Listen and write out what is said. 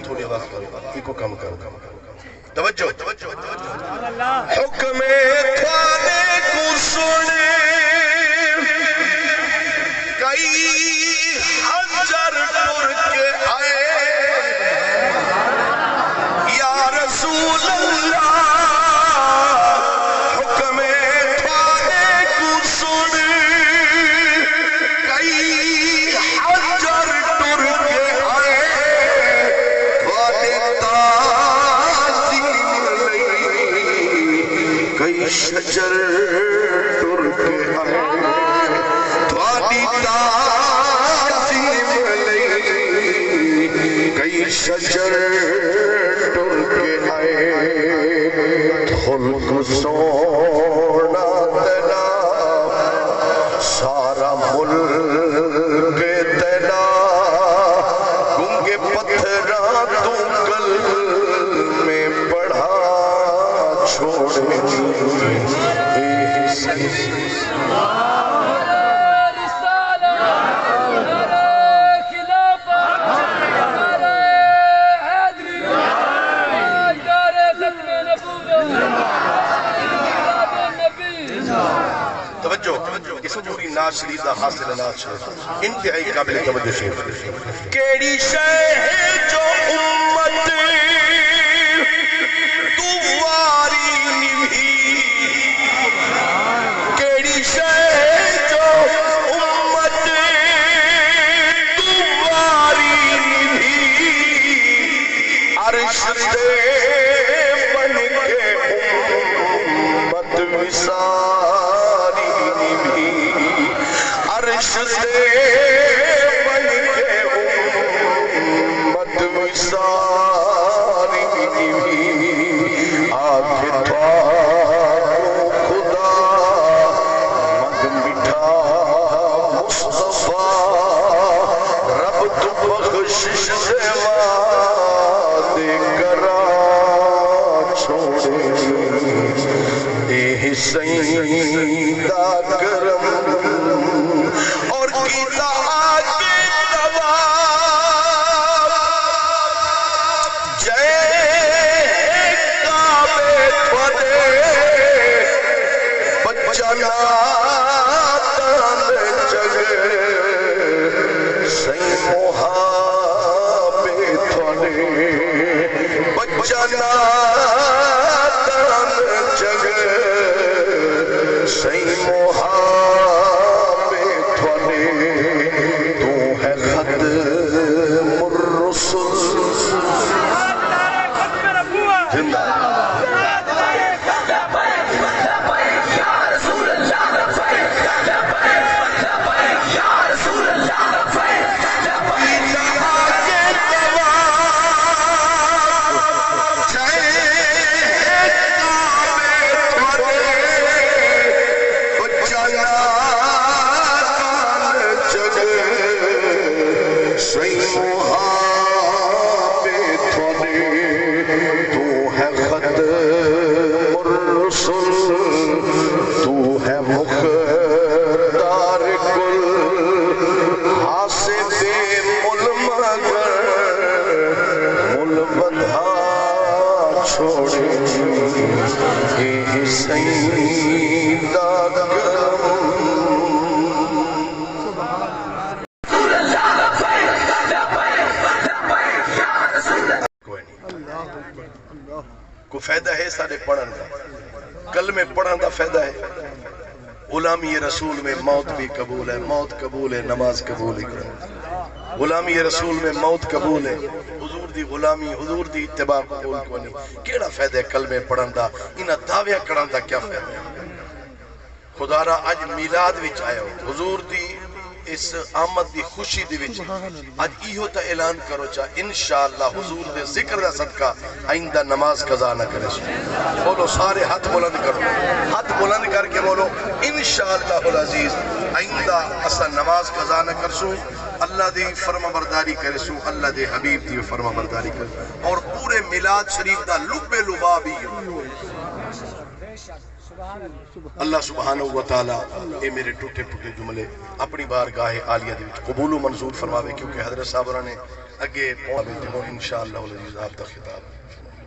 تھوڑی آواز کرو ایکو کم کرو توجہ حکم تھانے کو سنے کئی حجر ٹر کے آئے یا رسول اللہ حکم تھانے کو سنے کئی حجر ٹر کے آئے تھانے تعظیم لئی کئی شجر ٹر کے آئے تھانے تعظیم لئی کئی شجر ٹر کے آئے خلق سونا تینا سارا ملک تینا گنگے پتھرا تو قلب میں پڑھا چھوڑے توجہ اس جوری ناز شریف دا حاصل ناز شریف انتہائی قابل توجہ شریف کیڑی شے ہے جو امت دواری نبھی کیڑی شے ہے جو امت دواری نبھی عرش سے بن کے امت وساری عرش سے بن کے امت وساری آنکھ تھارو خدا مگ مٹھا مصطفیٰ رب تو بخشش سے وعدے کرا چھوڑے اے حسین دا کرم اور کیتا آگے تواب جے کعبے تھوڑے بچہ ناتان جگے سی محابے تھوڑے بچہ ناتان جگے سی محابے تھوڑے تو ہے ختم الرسل زندہ کو فائدہ ہے سارے پڑھن کا کلمے پڑھن کا فائدہ ہے غلامی رسول میں موت بھی قبول ہے موت قبول ہے نماز قبول ہے غلامی رسول میں موت قبول ہے حضور دی غلامی حضور دی اتباع قبول کو نہیں کیڑا فائدہ ہے کلمے پڑھن دا انہاں دعویاں کرن دا کیا فائدہ ہے خدا را اج میلاد وچ آیا ہو حضور دی اس آمد دی خوشی دی وچ اج ایہو تا اعلان کرو چا انشاءاللہ حضور دے ذکر دا صدقہ آئندہ نماز قضا نہ کرے بولو سارے ہاتھ بلند کرو ہاتھ بلند کر کے بولو انشاءاللہ العزیز آئندہ اسا نماز قضا نہ کرسوں اللہ دی فرما برداری کرے سو اللہ دے حبیب دی فرما برداری کرے اور پورے میلاد شریف دا لب لبا بھی اللہ سبحانہ و تعالی اے میرے ٹوٹے پھٹے جملے اپنی بارگاہ عالیہ دے وچ قبول و منظور فرماوے، کیونکہ حضرت صاحب نے اگے انشاءاللہ العزیز آپ دا خطاب